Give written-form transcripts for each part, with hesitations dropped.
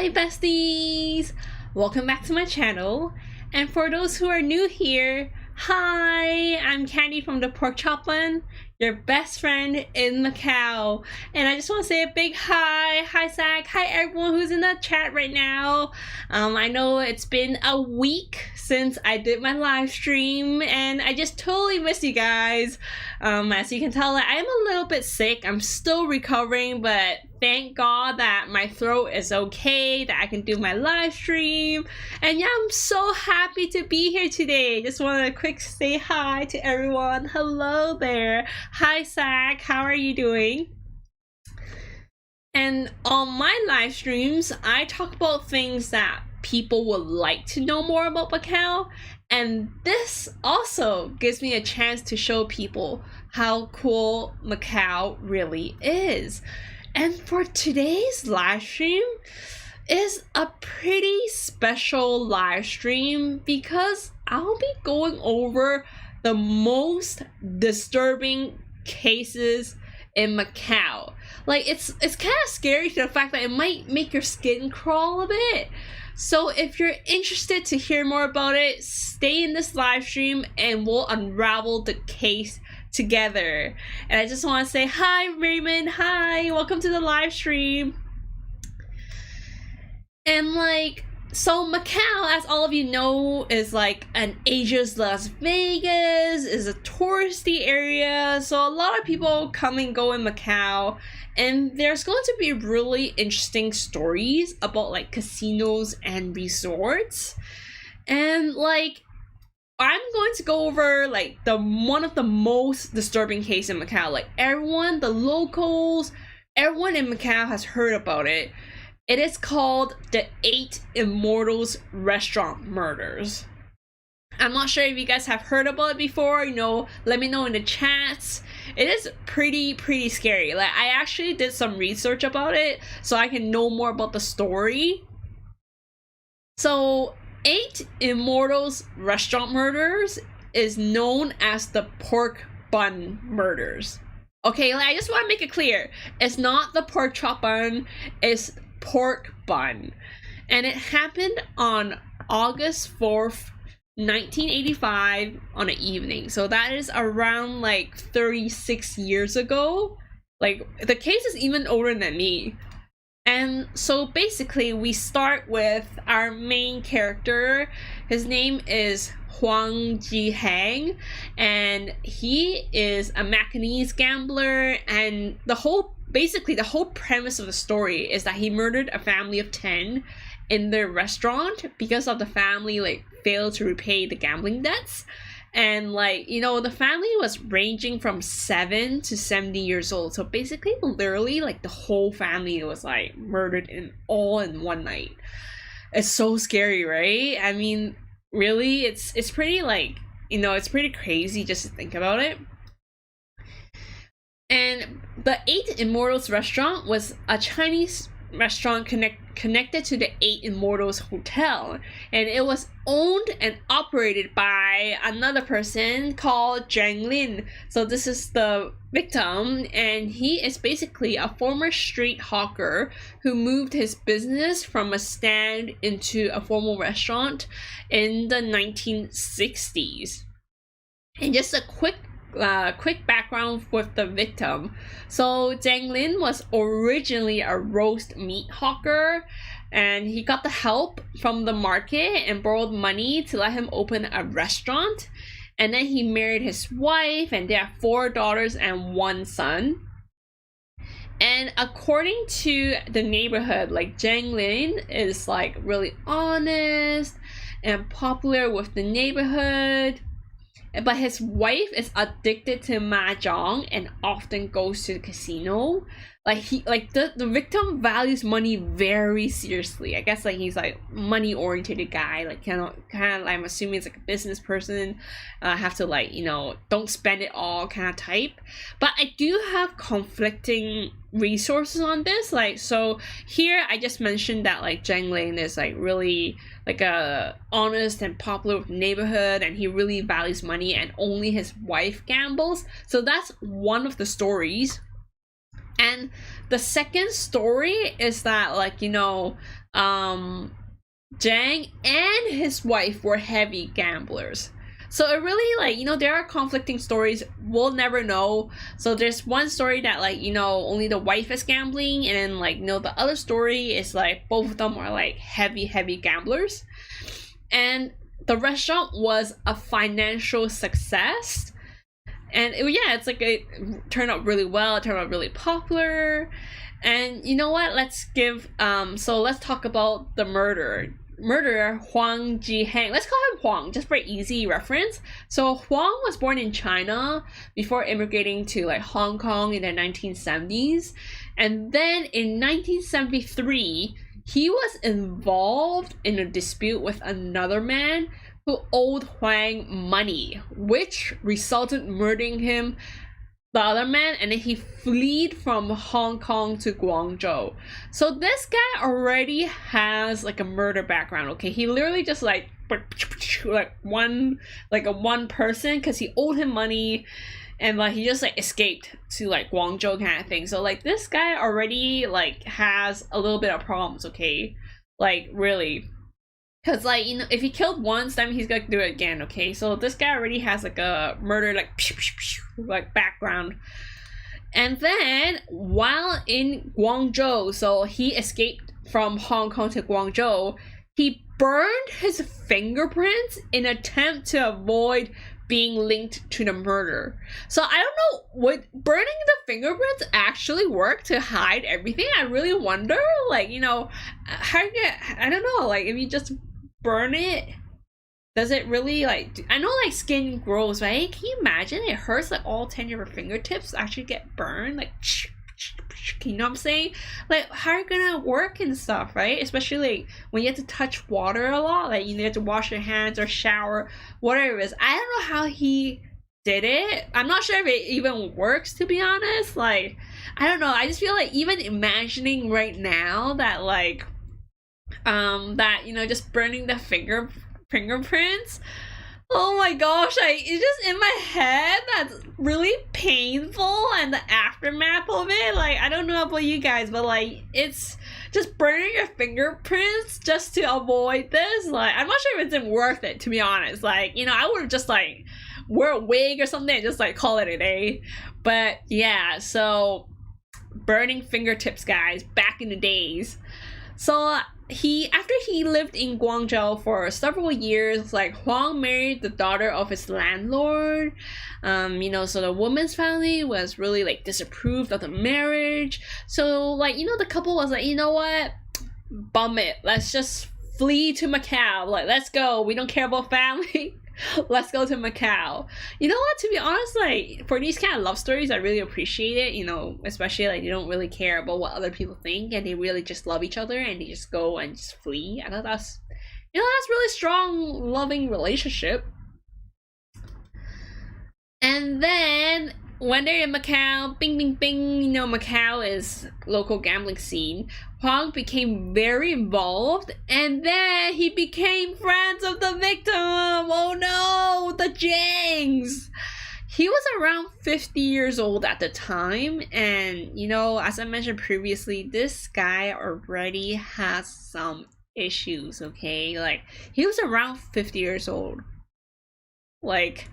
Hi besties! Welcome back to my channel. And for those who are new here, hi! I'm Candy from the Porkchop Bun, your best friend in Macau. And I just want to say a big hi! Hi Zach! Hi everyone who's in the chat right now. I know it's been a week since I did my live stream and I just totally missed you guys. As you can tell, I'm a little bit sick. I'm still recovering, but thank God that my throat is okay, that I can do my live stream. And yeah, I'm so happy to be here today. Just want to quick say hi to everyone. Hello there. Hi Zach, how are you doing? And on my live streams, I talk about things that people would like to know more about Macau. And this also gives me a chance to show people how cool Macau really is. And for today's live stream is a pretty special live stream because I'll be going over the most disturbing cases in Macau. Like it's kind of scary to the fact that it might make your skin crawl a bit. So if you're interested to hear more about it, stay in this live stream and we'll unravel the case together. And I just want to say hi Raymond, hi, welcome to the live stream. And so Macau, as all of you know, is like an Asia's Las Vegas, is a touristy area, so a lot of people come and go in Macau, and there's going to be really interesting stories about like casinos and resorts. And I'm going to go over like one of the most disturbing cases in Macau. Like everyone, the locals, everyone in Macau has heard about it. It is called the Eight Immortals Restaurant Murders. I'm not sure if you guys have heard about it before, let me know in the chats. It is pretty scary. Like I actually did some research about it so I can know more about the story. So Eight Immortals Restaurant Murders is known as the Pork Bun Murders. Okay, I just want to make it clear. It's not the Porkchop Bun, it's Pork Bun. And it happened on August 4th, 1985 on an evening. So that is around 36 years ago. Like the case is even older than me. And so basically we start with our main character. His name is Huang Ji-hang, and he is a Macanese gambler, and the whole premise of the story is that he murdered a family of 10 in their restaurant because of the family failed to repay the gambling debts. And the family was ranging from 7 to 70 years old. So basically, literally, the whole family was murdered in one night. It's so scary, right? I mean, really, it's pretty it's pretty crazy just to think about it. And the Eight Immortals restaurant was a Chinese restaurant connected to the Eight Immortals Hotel, and it was owned and operated by another person called Zhang Lin. So this is the victim, and he is basically a former street hawker who moved his business from a stand into a formal restaurant in the 1960s. And just a quick background with the victim. So Zhang Lin was originally a roast meat hawker, and he got the help from the market and borrowed money to let him open a restaurant. And then he married his wife, and they have 4 daughters and 1 son. And according to the neighborhood, Zhang Lin is really honest and popular with the neighborhood. But his wife is addicted to mahjong and often goes to the casino. The victim values money very seriously. I guess he's money oriented guy. Kind of I'm assuming it's a business person. Have to don't spend it all kind of type. But I do have conflicting resources on this. So here I just mentioned that Zhang Lin is really a honest and popular with the neighborhood, and he really values money, and only his wife gambles. So that's one of the stories. And the second story is that, like, you know, Jang and his wife were heavy gamblers. So it really, like, you know, there are conflicting stories. We'll never know. So there's one story that, like, you know, only the wife is gambling, and then, like, you know, the other story is like both of them are like heavy gamblers. And the restaurant was a financial success. And it's like it turned out really well. It turned out really popular. And you know what? Let's talk about the murderer Huang Ji-heng. Let's call him Huang, just for easy reference. So Huang was born in China before immigrating to like Hong Kong in the 1970s. And then in 1973, he was involved in a dispute with another man who owed Huang money, which resulted in murdering him, the other man, and then he fled from Hong Kong to Guangzhou. So this guy already has like a murder background, okay? He literally just like a one person, because he owed him money, and like he just like escaped to like Guangzhou kind of thing. So like this guy already like has a little bit of problems, okay? Like really. Because, like, you know, if he killed once, then he's gonna do it again, okay? So this guy already has, like, a murder, like, background. And then, while in Guangzhou, so he escaped from Hong Kong to Guangzhou, he burned his fingerprints in an attempt to avoid being linked to the murder. So I don't know, would burning the fingerprints actually work to hide everything? I really wonder, like, you know, I don't know, like, if you just burn it, does it really, like, I know like skin grows, right? Can you imagine? It hurts, like all 10 of your fingertips actually get burned, like, you know what I'm saying? Like, how are you gonna work and stuff, right? Especially like when you have to touch water a lot, like you have to wash your hands or shower, whatever it is. I don't know how he did it. I'm not sure if it even works, to be honest. Like, I don't know, I just feel like even imagining right now that like that, you know, just burning the fingerprints, oh my gosh, it's just in my head, that's really painful, and the aftermath of it, like, I don't know about you guys, but like, it's just burning your fingerprints just to avoid this. Like, I'm not sure if it's worth it, to be honest. Like, you know, I would just like wear a wig or something and just like call it a day. But yeah, so burning fingertips, guys, back in the days. So after he lived in Guangzhou for several years, like Huang married the daughter of his landlord. You know, so the woman's family was really like disapproved of the marriage. So like, you know, the couple was like, you know what? Bum it. Let's just flee to Macau. Like, let's go. We don't care about family. Let's go to Macau. You know what, to be honest, like, for these kind of love stories, I really appreciate it, you know, especially like they don't really care about what other people think, and they really just love each other, and they just go and just flee. I thought that's, you know, that's really strong, loving relationship. And then when they're in Macau, bing bing bing, you know, Macau is local gambling scene. Huang became very involved, and then he became friends of the victim. Oh no, the Jangs. He was around 50 years old at the time, and you know, as I mentioned previously, this guy already has some issues, okay? Like, he was around 50 years old. Like,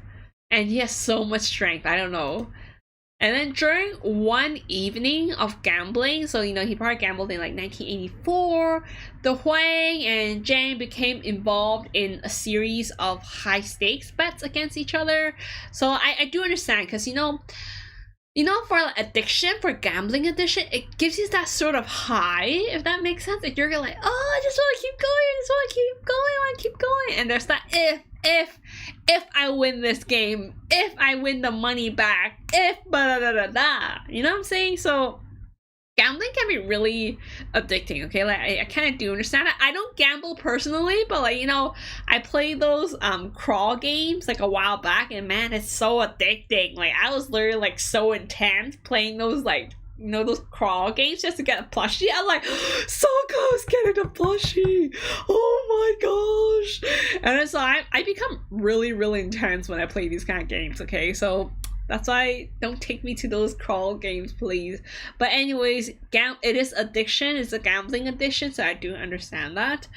and he has so much strength, I don't know. And then during one evening of gambling, so you know, he probably gambled in like 1984, the Huang and Jang became involved in a series of high stakes bets against each other. So I do understand, because you know, for addiction, for gambling addiction, it gives you that sort of high, if that makes sense. Like, you're like, oh, I just want to keep going, I just want to keep going, and there's that if I win this game, if I win the money back, if blah da da da da, you know what I'm saying? So gambling can be really addicting, okay? Like, I kind of do understand it. I don't gamble personally, but like, you know, I played those crawl games like a while back, and man, it's so addicting. Like, I was literally like so intense playing those, like, you know, those crawl games just to get a plushie. I'm like, so close getting a plushie, oh my gosh. And then so I become really intense when I play these kind of games, okay? So That's why don't take me to those crawl games, please. But anyways, it is addiction. It's a gambling addiction, so I do understand that.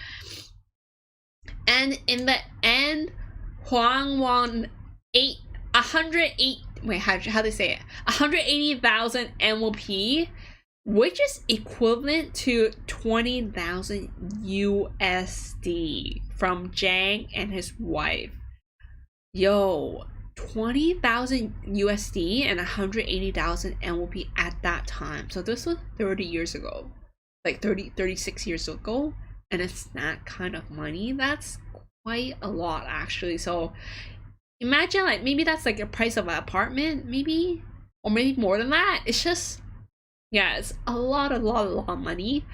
And in the end, Huang won 108. Wait, how do you say it? 180,000 MOP, which is equivalent to 20,000 USD from Zhang and his wife. Yo, 20,000 USD and 180,000 MOP at that time. So this was 30 years ago, like 36 years ago, and it's that kind of money. That's quite a lot, actually. So imagine, like, maybe that's like the price of an apartment, maybe, or maybe more than that. It's just, yeah, it's a lot of money.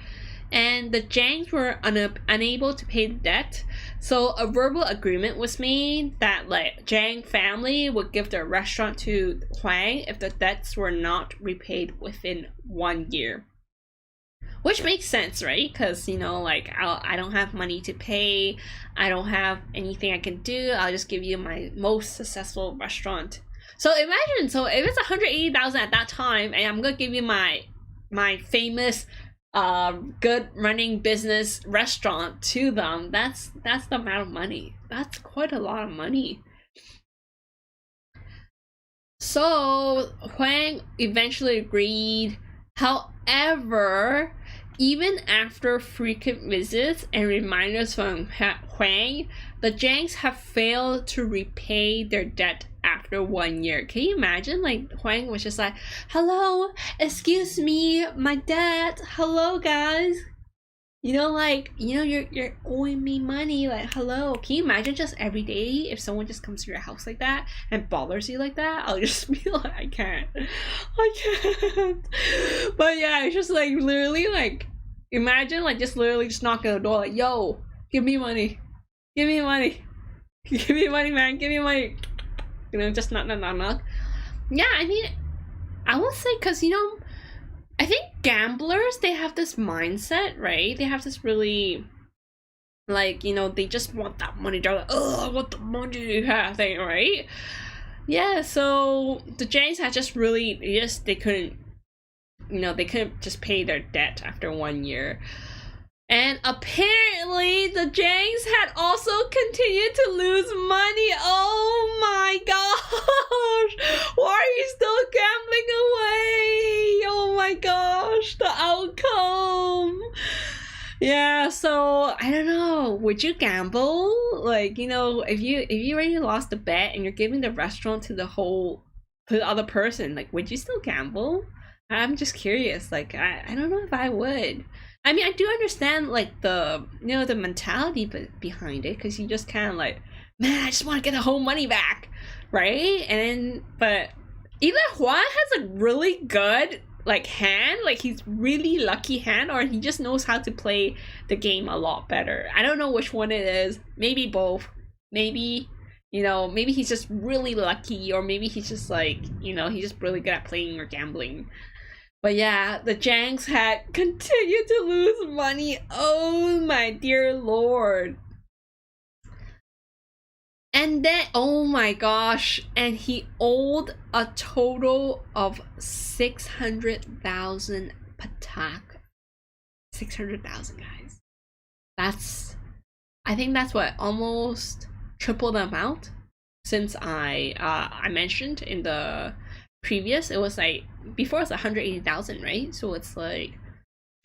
And the Zhangs were unable to pay the debt, so a verbal agreement was made that like Zhang family would give their restaurant to Huang if the debts were not repaid within 1 year. Which makes sense, right? Because, you know, like, I don't have money to pay, I don't have anything I can do, I'll just give you my most successful restaurant. So imagine, so if it's 180,000 at that time, and I'm gonna give you my famous good running business restaurant to them, that's the amount of money. That's quite a lot of money. So Huang eventually agreed. However, even after frequent visits and reminders from Huang, the Zhangs have failed to repay their debt after 1 year. Can you imagine? Like, Huang was just like, hello, excuse me, my debt, hello guys. You know, like, you know, you're owing me money, like, hello. Can you imagine just every day if someone just comes to your house like that and bothers you like that? I'll just be like, I can't. But yeah, it's just like literally like, imagine like just literally just knocking on the door like, yo, give me money, give me money, give me money, man, give me money. You know, just knock. Yeah, I mean, I will say, because, you know, I think gamblers, they have this mindset, right? They have this really, like, you know, they just want that money. They're like, oh, I want the money kind of thing, right? Yeah, so the Zhangs had just really, they couldn't, you know, they couldn't just pay their debt after 1 year. And apparently the Zhangs had also continued to lose money. Oh my gosh! Why are you still gambling away? Oh my gosh, the outcome. Yeah, so I don't know. Would you gamble? Like, you know, if you already lost the bet and you're giving the restaurant to the other person, like, would you still gamble? I'm just curious. Like, I don't know if I would. I mean, I do understand, like, the, you know, the mentality behind it, because you just kind of like, man, I just want to get the whole money back, right? And then, but either Juan has a really good, like, hand, like, he's really lucky hand, or he just knows how to play the game a lot better. I don't know which one it is. Maybe both. Maybe, you know, maybe he's just really lucky, or maybe he's just, like, you know, he's just really good at playing or gambling. But yeah, the Zhangs had continued to lose money. Oh my dear lord. And then, oh my gosh, and he owed a total of 600,000 patak. 600,000, guys. I think that's what, almost triple the amount since I mentioned in the previous. It was like, before it was 180,000, right? So it's like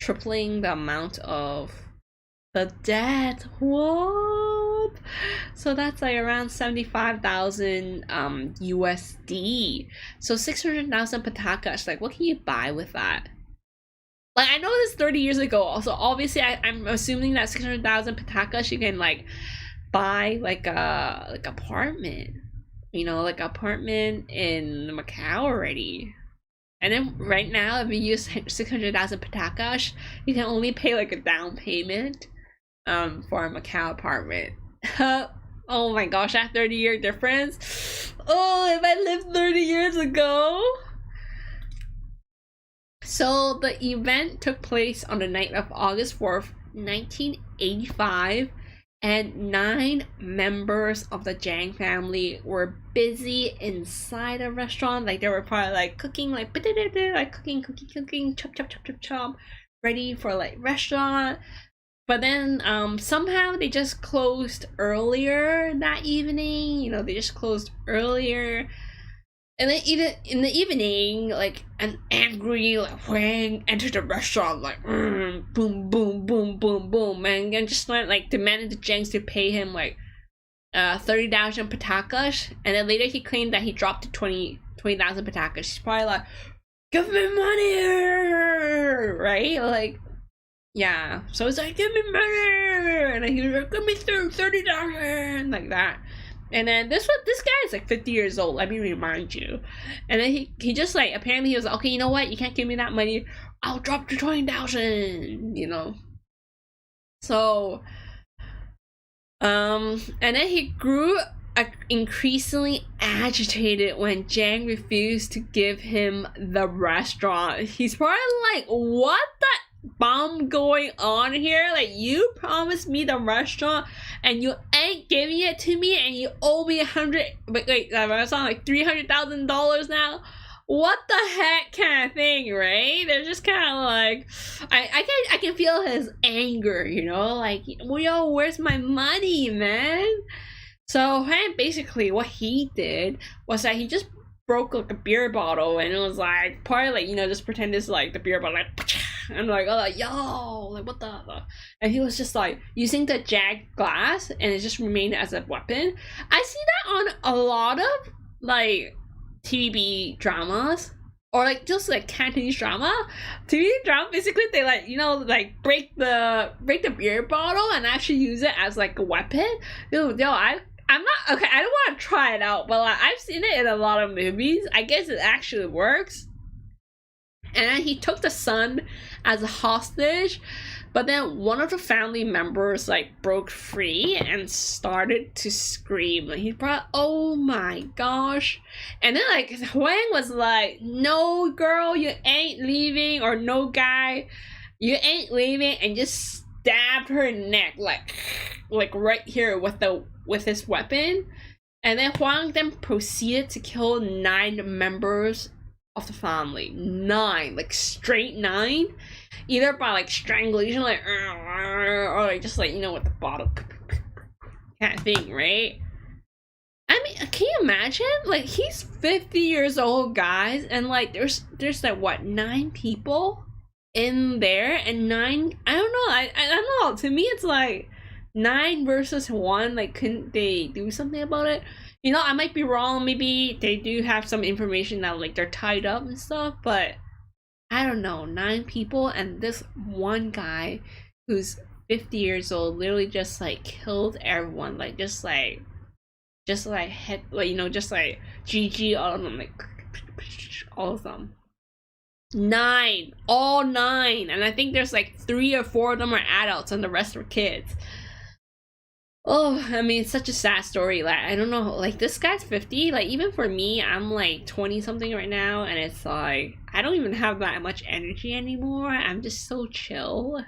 tripling the amount of the debt. What? So that's like around 75,000 USD. So 600,000 patakas. Like, what can you buy with that? Like, I know this 30 years ago. Also, obviously, I'm assuming that 600,000 patakas you can like buy like a apartment. You know, like apartment in Macao already. And then right now, if you use 600,000 patakas, you can only pay like a down payment for a Macau apartment. Oh my gosh, that 30-year difference. Oh, if I lived 30 years ago. So the event took place on the night of August 4th, 1985, and 9 members of the Jang family were busy inside the restaurant. Like they were probably like cooking, like cooking, chop, chop, chop, chop, chop, ready for like restaurant. But then somehow they just closed earlier that evening. You know, they just closed earlier. And then even in the evening, like an angry like Huang entered the restaurant, like boom, boom, boom, boom, boom, and just like demanded the Jangs to pay him like 30,000 patakas. And then later he claimed that he dropped to 20,000 patakas. He's probably like, give me money, right? Like, yeah. So it's like, give me money, and then he was like, give me 30,000, like that. And then this guy is like 50 years old, let me remind you. And then he just like, apparently he was like, okay, you know what, you can't give me that money, I'll drop to 20,000, you know. So and then he grew increasingly agitated when Jang refused to give him the restaurant. He's probably like, what the bomb going on here? Like, you promised me the restaurant and you ain't giving it to me, and you owe me that restaurant like $300,000 now. What the heck, kind of thing, right? They're just kind of like, I can feel his anger, you know, like, well, yo, where's my money, man? So basically what he did was that he just broke like a beer bottle, and it was like probably like, you know, just pretend it's like the beer bottle, like, and like, oh, like, yo, like, what the fuck? And he was just like using the jagged glass, and it just remained as a weapon. I see that on a lot of like TVB dramas, or like just like Cantonese drama. TV drama, basically they like, you know, like break the beer bottle and actually use it as like a weapon. I'm not okay. I don't want to try it out, but like, I've seen it in a lot of movies. I guess it actually works. And then he took the son as a hostage, but then one of the family members like broke free and started to scream. Like, he brought, oh my gosh. And then like Huang was like, no girl, you ain't leaving, or no guy, you ain't leaving, and just stabbed her neck like right here with his weapon. And then Huang then proceeded to kill 9 members of the family. 9, like straight 9, either by like strangulation, like, or like just like, you know, with the bottle kind of thing, right? I mean, can you imagine? Like, he's 50 years old, guys, and like there's like what, 9 people in there, and 9, I don't know, I don't know, to me it's like 9 versus 1. Like, couldn't they do something about it? You know, I might be wrong. Maybe they do have some information that like they're tied up and stuff, but I don't know. 9 people, and this one guy who's 50 years old literally just like killed everyone. Like just like hit, like, you know, just like GG all of them, like all of them. 9, all 9, and I think there's like 3 or 4 of them are adults and the rest are kids. Oh, I mean, it's such a sad story. Like, I don't know, like, this guy's 50. Like, even for me, I'm like 20 something right now, and it's like, I don't even have that much energy anymore. I'm just so chill.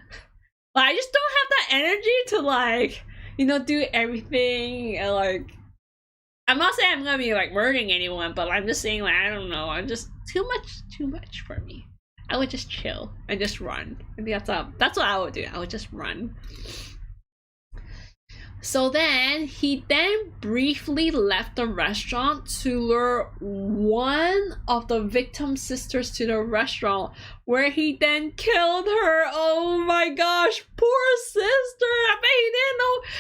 Like, I just don't have that energy to like, you know, do everything. And like, I'm not saying I'm gonna be like murdering anyone, but I'm just saying, like, I don't know, I'm just too much for me. I would just chill and just run. I think that's what I would do. I would just run. So then he briefly left the restaurant to lure one of the victim sisters to the restaurant, where he then killed her. Oh my gosh, poor sister. I bet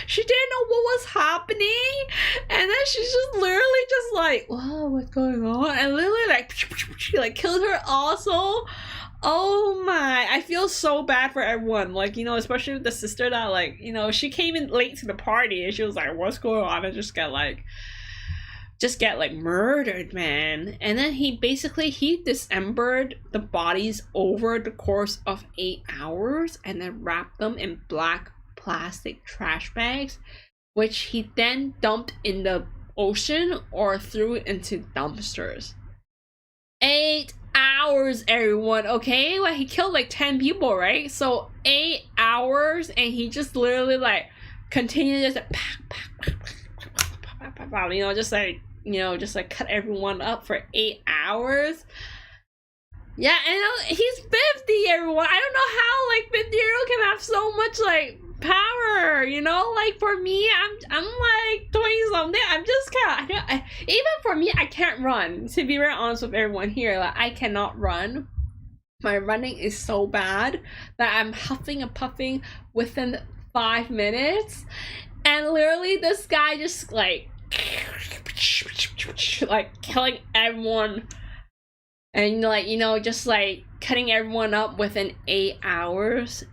she didn't know what was happening, and then she's just literally just like, whoa, what's going on? And literally like killed her also. Oh my, I feel so bad for everyone, like, you know, especially with the sister that, like, you know, she came in late to the party and she was like, what's going on, and just get like murdered, man. And then he dismembered the bodies over the course of 8 hours and then wrapped them in black plastic trash bags, which he then dumped in the ocean or threw it into dumpsters. 8 hours, everyone, okay? Like, he killed like 10 people, right? So 8 hours, and he just literally like continue just just like cut everyone up for 8 hours. Yeah, and he's 50, everyone. I don't know how like 50-year-old can have so much like power, like for me, I'm like 20 something. I'm just even for me, I can't run, to be very honest with everyone here. Like, I cannot run. My running is so bad that I'm huffing and puffing within 5 minutes, and literally this guy just like killing everyone, and just like cutting everyone up within 8 hours.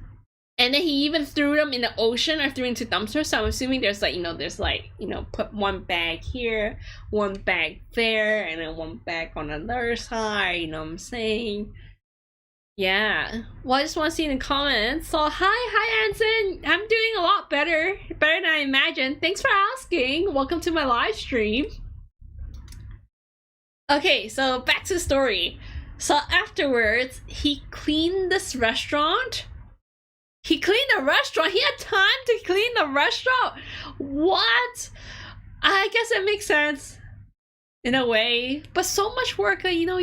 And then he even threw them in the ocean or threw into dumpsters. So I'm assuming there's put one bag here, one bag there, and then one bag on the other side. You know what I'm saying? Yeah. Well, I just want to see in the comments. So hi Anson. I'm doing a lot better than I imagined. Thanks for asking. Welcome to my live stream. Okay, so back to the story. So afterwards, he cleaned this restaurant. He cleaned the restaurant. He had time to clean the restaurant. What? I guess it makes sense in a way, but so much work. You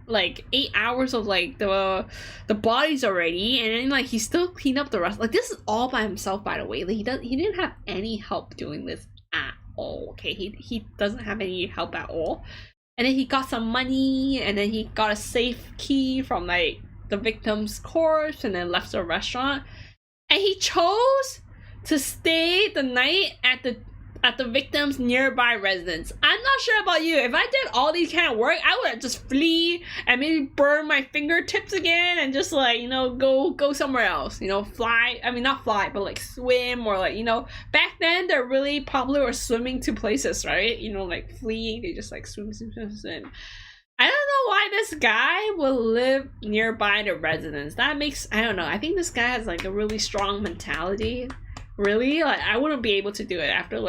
like 8 hours of like the bodies already, and then like he still cleaned up the rest. Like, this is all by himself, by the way. Like, he didn't have any help doing this at all. Okay, he doesn't have any help at all. And then he got some money, and then he got a safe key from like the victim's corpse, and then left the restaurant. And he chose to stay the night at the victim's nearby residence. I'm not sure about you. If I did all these kind of work, I would just flee and maybe burn my fingertips again and just like, go somewhere else. Fly. I mean, not fly, but like swim, or like, back then they're really popular with swimming to places, right? Like fleeing, they just like swim. I don't know why this guy will live nearby the residence. That makes, I don't know. I think this guy has like a really strong mentality. Really, like I wouldn't be able to do it after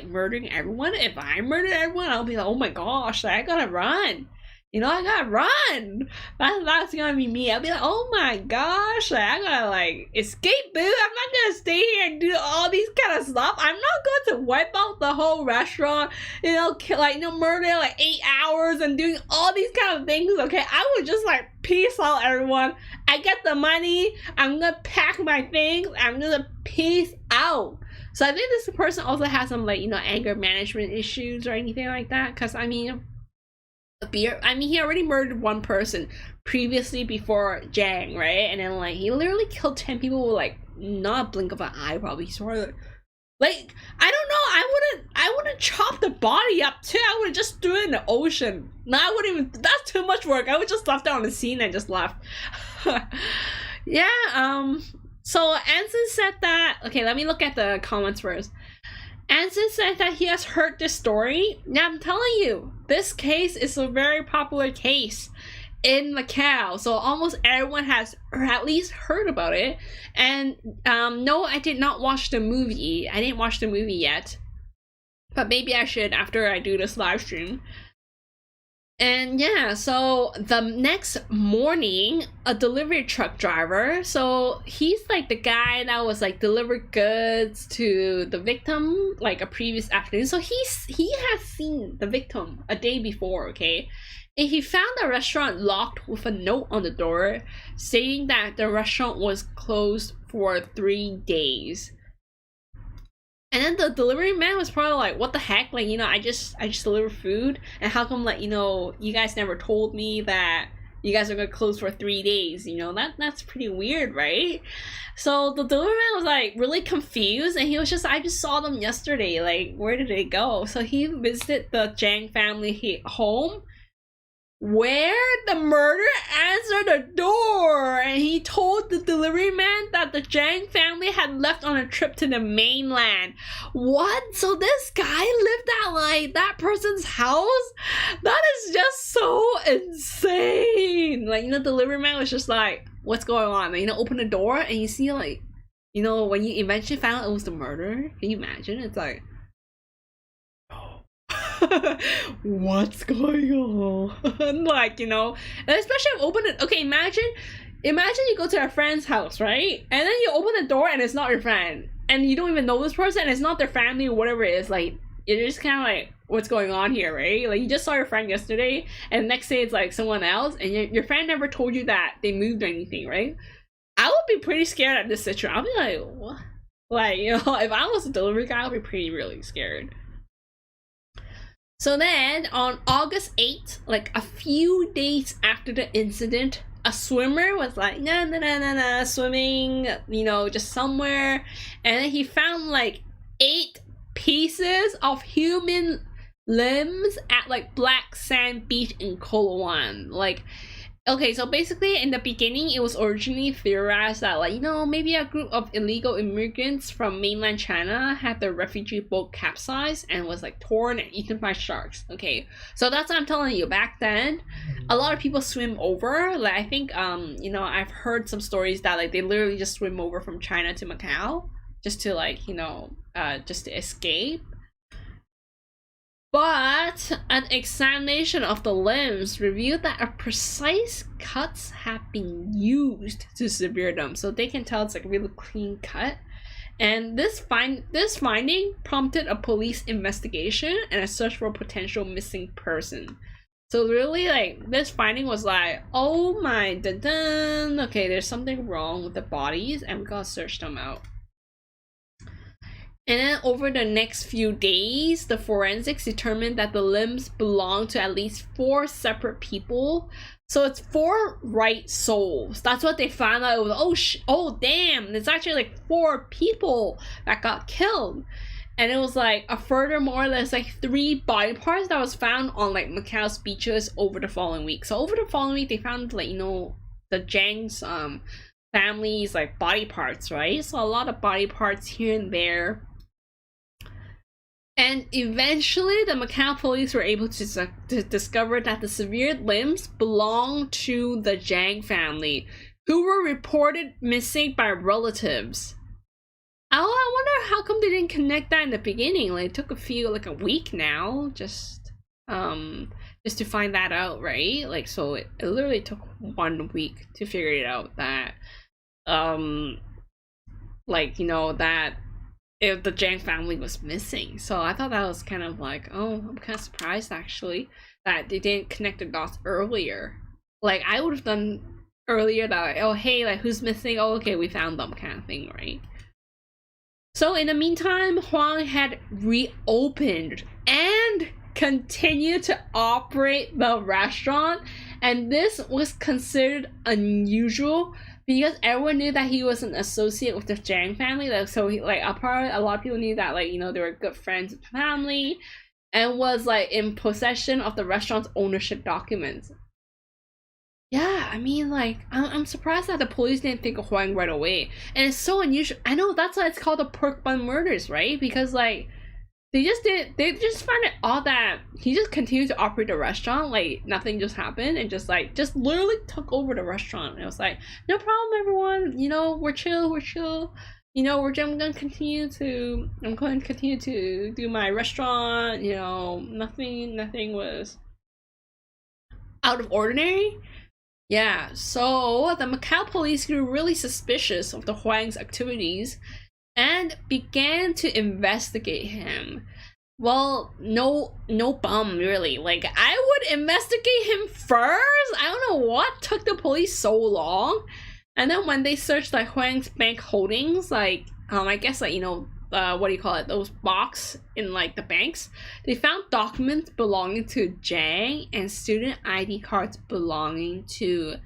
murdering everyone. If I murdered everyone, I'll be like, oh my gosh, like, I gotta run. I gotta run. That's gonna be me. I'll be like, oh my gosh, like, I gotta like escape, boo. I'm not gonna stay here and do all these kind of stuff. I'm not going to wipe out the whole restaurant, murder like 8 hours and doing all these kind of things. Okay, I would just like peace out, everyone. I get the money. I'm gonna pack my things. I'm gonna peace out. So I think this person also has some like anger management issues or anything like that. Cause he already murdered one person previously before Jang, right? And then like he literally killed 10 people with like not a blink of an eye, probably. Sort of like, I don't know. I wouldn't chop the body up too. I would just throw it in the ocean. No, I wouldn't even. That's too much work. I would just left it on the scene and just left. Yeah. So Anson said that. Okay, let me look at the comments first. Anson said that he has heard this story. Now I'm telling you, this case is a very popular case in Macau. So almost everyone has at least heard about it. And no, I did not watch the movie. I didn't watch the movie yet. But maybe I should after I do this live stream. And yeah, so the next morning, a delivery truck driver, so he's like the guy that was like delivered goods to the victim like a previous afternoon. So he has seen the victim a day before, okay? And he found the restaurant locked with a note on the door stating that the restaurant was closed for 3 days. And then the delivery man was probably like, what the heck? Like, I just deliver food. And how come, like, you guys never told me that you guys are going to close for 3 days? That's pretty weird, right? So the delivery man was, like, really confused. And he was just, I just saw them yesterday. Like, where did they go? So he visited the Zhang family home, where the murderer answered the door, and he told the delivery man that the Zhang family had left on a trip to the mainland. What? So this guy lived at like that person's house? That is just so insane. Like, the delivery man was just like, what's going on? And, open the door and you see like, when you eventually found out it was the murderer. Can you imagine? It's like, oh. What's going on? Like, you know, and especially I've opened it. Okay, imagine you go to a friend's house, right? And then you open the door and it's not your friend. And you don't even know this person and it's not their family or whatever it is. Like, you're just kind of like, what's going on here, right? Like, you just saw your friend yesterday and the next day it's like someone else and your friend never told you that they moved or anything, right? I would be pretty scared at this situation. I'll be like, what? Like, you know, if I was a delivery guy, I'd be really scared. So then, on August 8th, like a few days after the incident, a swimmer was like, swimming, you know, just somewhere. And then he found like 8 pieces of human limbs at like Black Sand Beach in Kolowan. Like, okay, so basically in the beginning, it was originally theorized that, like, you know, maybe a group of illegal immigrants from mainland China had their refugee boat capsized and was like torn and eaten by sharks. Okay, so that's what I'm telling you. Back then, a lot of people swim over. Like, I think, you know, I've heard some stories that like they literally just swim over from China to Macau just to like, you know, just to escape. But an examination of the limbs revealed that a precise cuts have been used to sever them, so they can tell it's like a really clean cut. And this finding prompted a police investigation and a search for a potential missing person. So really, like, this finding was like, oh my dun, okay, there's something wrong with the bodies, and we gotta search them out. And then over the next few days, the forensics determined that the limbs belonged to at least 4 separate people. So it's 4 right souls. That's what they found out. It was, oh damn, it's actually like 4 people that got killed. And it was like a furthermore, there's like 3 body parts that was found on like Macau's beaches over the following week. So over the following week, they found like, you know, the Zhang's family's like body parts, right? So a lot of body parts here and there. And eventually, the Macau police were able to discover that the severed limbs belonged to the Zhang family, who were reported missing by relatives. Oh, I wonder how come they didn't connect that in the beginning. Like, it took a week now, just to find that out, right? Like, so it literally took 1 week to figure it out that, like, you know, that if the Zhang family was missing. So I thought that was kind of like, oh, I'm kind of surprised actually that they didn't connect the dots earlier. Like, I would have done earlier that, like, oh hey, like, who's missing? Oh, okay, we found them, kind of thing, right? So in the meantime, Huang had reopened and continued to operate the restaurant, and this was considered unusual because everyone knew that he was an associate with the Zhang family. Like, so he, like, a lot of people knew that, like, you know, they were good friends with the family, and was like in possession of the restaurant's ownership documents. Yeah, I mean, like, I'm surprised that the police didn't think of Huang right away. And it's so unusual. I know, that's why it's called the Pork Bun murders, right? Because, like, they just found it odd that he just continued to operate the restaurant, like nothing just happened, and just literally took over the restaurant. And it was like, no problem, everyone, you know, we're chill, you know, I'm going to continue to do my restaurant, you know, nothing was out of ordinary. Yeah, so the Macau police grew really suspicious of the Huang's activities and began to investigate him. Well, no bum, really. Like, I would investigate him first. I don't know what took the police so long. And then when they searched like Huang's bank holdings, like I guess, like, you know, what do you call it, those box in like the banks, they found documents belonging to Zhang and student ID cards belonging to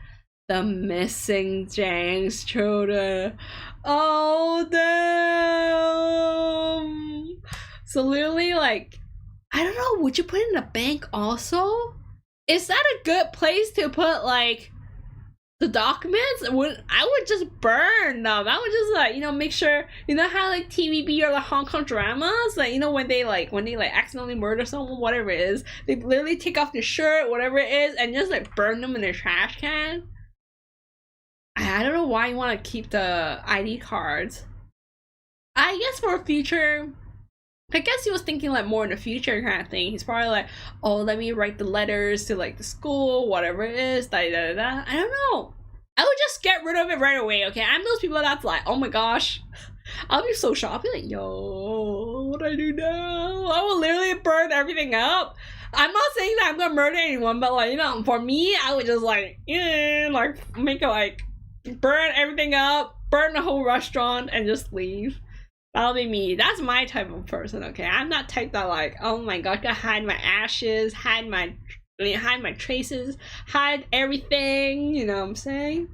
the missing Zhang's children. Oh damn. So literally, like, I don't know, would you put it in a bank also? Is that a good place to put like the documents? I would just burn them. I would just, like, you know, make sure, you know how like TVB or like Hong Kong dramas, like, you know, when they accidentally murder someone, whatever it is, they literally take off their shirt, whatever it is, and just like burn them in their trash can. I don't know why you want to keep the ID cards. I guess for future I guess he was thinking like more in the future kind of thing. He's probably like, oh, let me write the letters to like the school, whatever it is, da da da. I don't know. I would just get rid of it right away, okay? I'm those people that's like, oh my gosh. I'll be so shocked. I'll be like, yo, what do I do now? I will literally burn everything up. I'm not saying that I'm gonna murder anyone, but like, you know, for me, I would just like, make it like, burn everything up, burn the whole restaurant, and just leave. That'll be me. That's my type of person, okay? I'm not type that like, oh my god, gotta hide my ashes, hide my traces, hide everything, you know what I'm saying?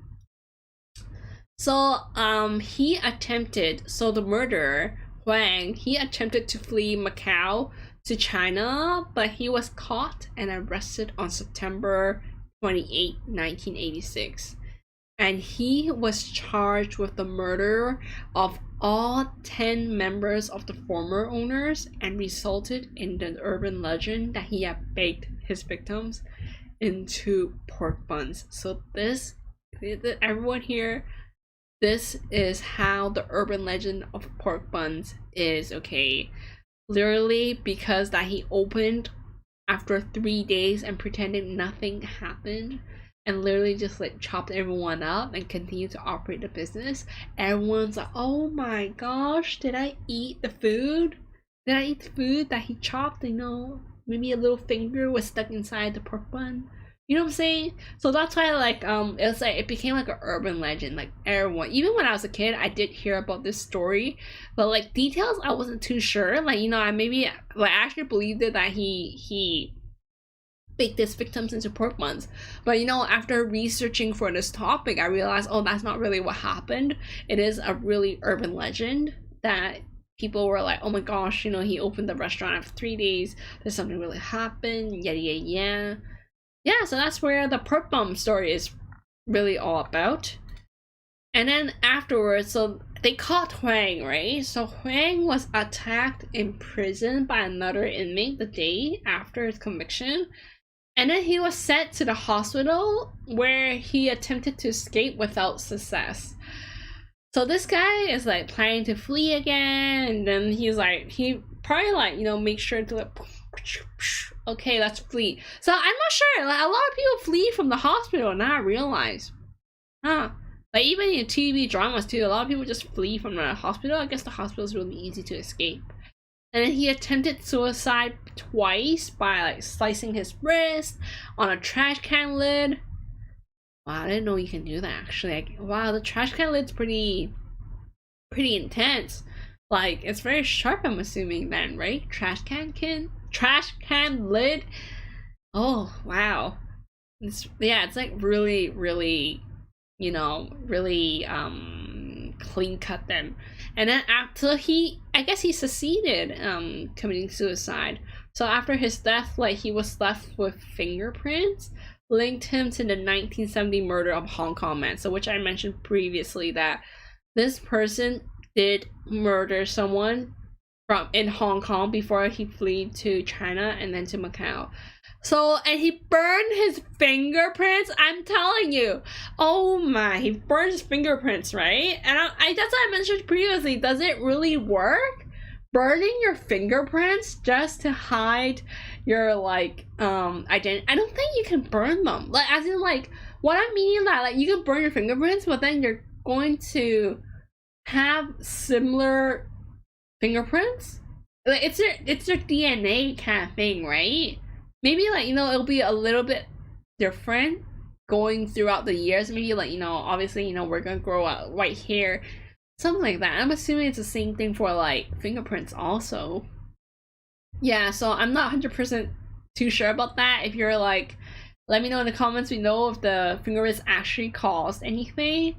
So, the murderer, Huang, he attempted to flee Macau to China, but he was caught and arrested on September 28, 1986. And he was charged with the murder of all 10 members of the former owners and resulted in the urban legend that he had baked his victims into pork buns. So everyone here, this is how the urban legend of pork buns is, okay? Literally, because that he opened after 3 days and pretended nothing happened and literally just like chopped everyone up and continued to operate the business. Everyone's like, oh my gosh, did I eat the food? Did I eat the food that he chopped? You know, maybe a little finger was stuck inside the pork bun. You know what I'm saying? So that's why like it's like it became like an urban legend. Like everyone, even when I was a kid, I did hear about this story, but like details I wasn't too sure. Like, you know, I maybe like actually believed it that he baked his victims into pork buns. But you know, after researching for this topic, I realized, oh, that's not really what happened. It is a really urban legend that people were like, oh my gosh, you know, he opened the restaurant after 3 days, there's something really happened, yeah. So that's where the pork bun story is really all about. And then afterwards, so they caught Huang, right? So Huang was attacked in prison by another inmate the day after his conviction. And then he was sent to the hospital where he attempted to escape without success. So this guy is like planning to flee again, and then he's like, he probably like, you know, make sure to like, okay, let's flee. So I'm not sure, like a lot of people flee from the hospital, and now I realize, like even in TV dramas too, a lot of people just flee from the hospital. I guess the hospital is really easy to escape. And then he attempted suicide twice by like slicing his wrist on a trash can lid. Wow, I didn't know you can do that actually. Like, wow, the trash can lid's pretty intense. Like, it's very sharp, I'm assuming then, right? Trash can lid. Oh, wow. It's like really, you know, really clean cut then. And then after I guess he succeeded committing suicide. So after his death, like, he was left with fingerprints linked him to the 1970 murder of Hong Kong man. So which I mentioned previously that this person did murder someone in Hong Kong before he fled to China and then to Macau. So, and he burned his fingerprints. I'm telling you, oh my, he burned his fingerprints, right? And I that's what I mentioned previously. Does it really work? Burning your fingerprints just to hide your like identity? I don't think you can burn them. Like, as in, like, what I mean that like you can burn your fingerprints, but then you're going to have similar fingerprints. Like, it's your DNA kind of thing, right? Maybe, like, you know, it'll be a little bit different going throughout the years. Maybe, like, you know, obviously, you know, we're gonna grow out white hair, something like that. I'm assuming it's the same thing for like fingerprints also. Yeah, so I'm not 100% too sure about that. If you're like, let me know in the comments below if the fingerprints actually caused anything.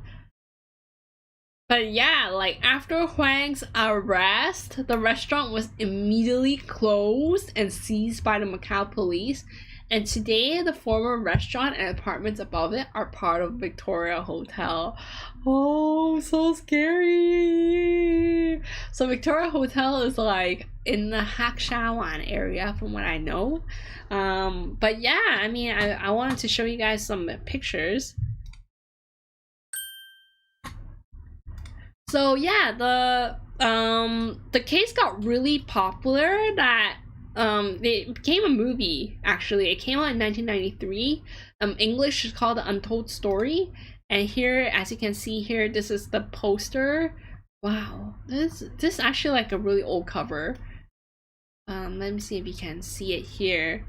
But yeah, like, after Huang's arrest, the restaurant was immediately closed and seized by the Macau police. And today, the former restaurant and apartments above it are part of Victoria Hotel. Oh, so scary! So Victoria Hotel is like in the Hak Sha Wan area, from what I know. But yeah, I mean, I wanted to show you guys some pictures. So yeah, the case got really popular that it became a movie. Actually, it came out in 1993. English is called The Untold Story, and here, as you can see here, this is the poster. Wow, this actually like a really old cover. Let me see if you can see it here.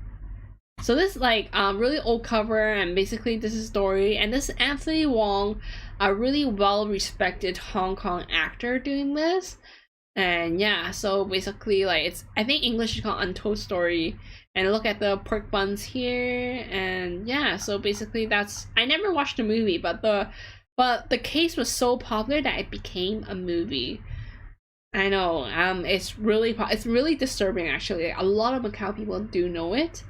So this like really old cover, and basically this is a story, and this is Anthony Wong, a really well respected Hong Kong actor doing this. And yeah, so basically like it's, I think English is called Untold Story, and look at the pork buns here. And yeah, so basically that's, I never watched the movie, but the case was so popular that it became a movie. I know, it's really disturbing actually. A lot of Macau people do know it.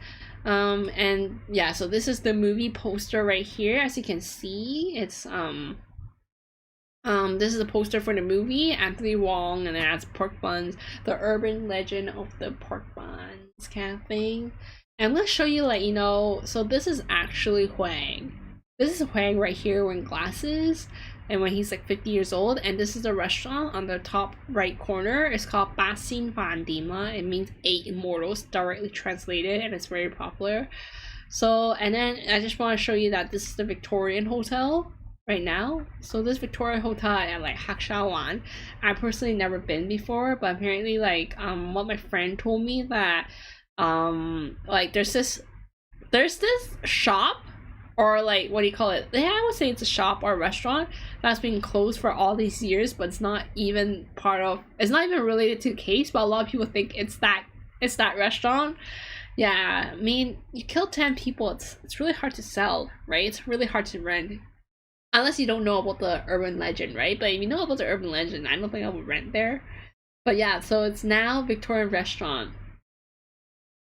And yeah, so this is the movie poster right here. As you can see, it's this is the poster for the movie, Anthony Wong, and it has pork buns, the urban legend of the pork buns kind of thing. And let's show you, like, you know, so this is actually Huang. This is Huang right here wearing glasses, and when he's like 50 years old. And this is a restaurant on the top right corner. It's called Ba Xin Fan Dima. It means 8 Immortals, directly translated, and it's very popular. So, and then I just want to show you that this is the Victorian Hotel right now. So this Victorian Hotel at like Hak Sha Wan, I personally never been before, but apparently like what my friend told me that like there's this shop, or like, what do you call it? Yeah, I would say it's a shop or a restaurant that's been closed for all these years, but it's not even related to the case, but a lot of people think it's that restaurant. Yeah, I mean, you kill 10 people, it's really hard to sell, right? It's really hard to rent. Unless you don't know about the urban legend, right? But if you know about the urban legend, I don't think I would rent there. But yeah, so it's now Victorian restaurant.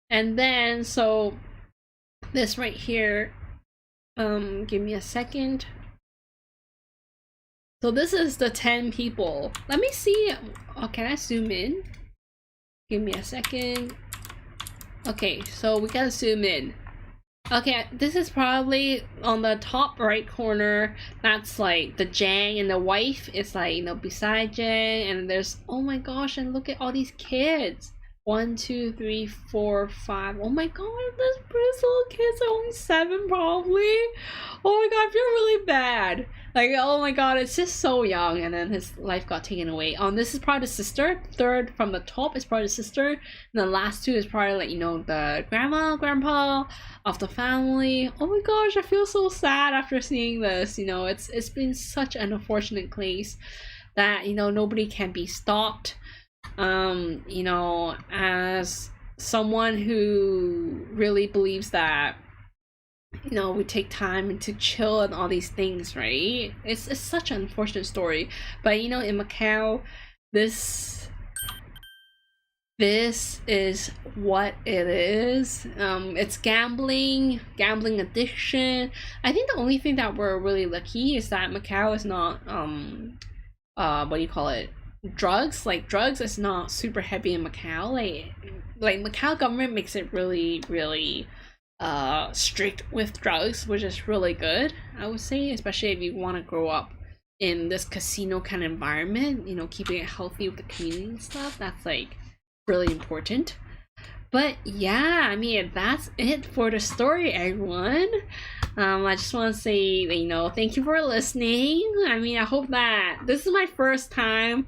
And then, so this right here, give me a second. So this is the 10 people. Let me see. Oh, can I zoom in? Give me a second. Okay, so we gotta zoom in. Okay, this is probably on the top right corner. That's like the Jang, and the wife is like, you know, beside Jang, and there's, oh my gosh, and look at all these kids. 1, 2, 3, 4, 5. Oh my god, this little kids are only 7 probably. Oh my god, I feel really bad. Like, oh my god, it's just so young, and then his life got taken away. This is probably the sister. Third from the top is probably the sister, and the last 2 is probably like, you know, the grandma, grandpa of the family. Oh my gosh, I feel so sad after seeing this. You know, it's been such an unfortunate case that, you know, nobody can be stopped. You know, as someone who really believes that, you know, we take time to chill and all these things, right? It's such an unfortunate story. But you know, in Macau, this is what it is. It's gambling addiction. I think the only thing that we're really lucky is that Macau is not what do you call it, drugs. Like, drugs is not super heavy in Macau. Like Macau government makes it really strict with drugs, which is really good, I would say, especially if you want to grow up in this casino kind of environment, you know, keeping it healthy with the community and stuff. That's like really important. But yeah, I mean, that's it for the story, everyone. I just want to say, you know, thank you for listening. I mean, I hope that this is my first time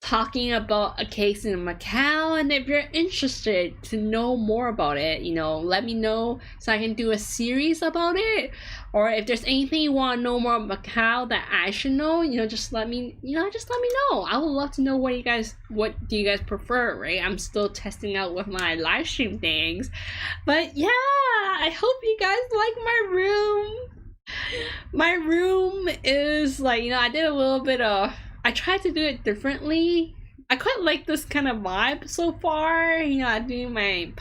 talking about a case in Macau, and if you're interested to know more about it, you know, let me know so I can do a series about it. Or if there's anything you want to know more about Macau that I should know, you know, just let me know. I would love to know what do you guys prefer, right? I'm still testing out with my live stream things. But yeah, I hope you guys like my room. My room is like, you know, I tried to do it differently. I quite like this kind of vibe so far. You know, I do my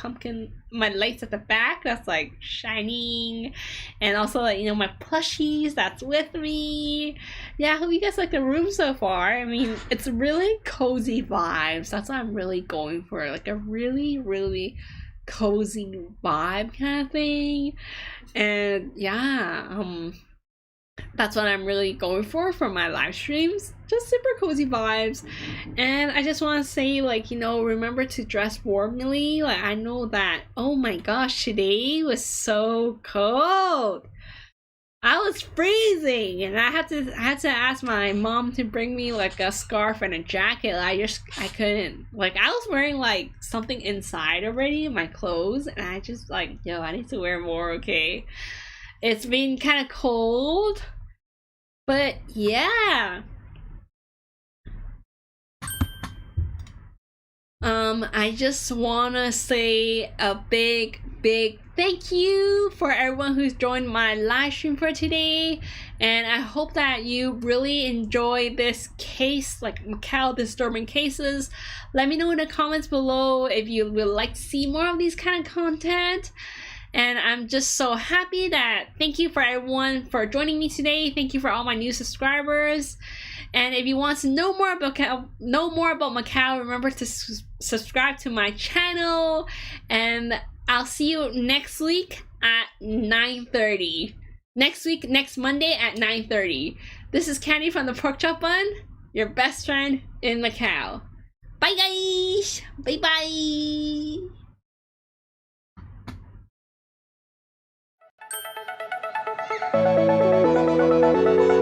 lights at the back that's like shining, and also, like, you know, my plushies that's with me. Yeah, I hope you guys like the room so far. I mean, it's really cozy vibes. That's what I'm really going for, like a really cozy vibe kind of thing. And yeah, That's what I'm really going for my live streams. Just super cozy vibes. And I just want to say, like, you know, remember to dress warmly. Like, I know that, oh my gosh, today was so cold. I was freezing, and I had to ask my mom to bring me like a scarf and a jacket. I couldn't. Like, I was wearing like something inside already, my clothes, and I just like, yo, I need to wear more, okay? It's been kind of cold, but yeah. I just wanna say a big thank you for everyone who's joined my live stream for today, and I hope that you really enjoy this case, like Macao disturbing cases. Let me know in the comments below if you would like to see more of these kind of content. And I'm just so happy that, thank you for everyone for joining me today. Thank you for all my new subscribers. And if you want to know more about Macao, remember to subscribe to my channel. And I'll see you next week at 9:30. Next Monday at 9:30. This is Candy from the Porkchop Bun, your best friend in Macao. Bye guys! Bye bye!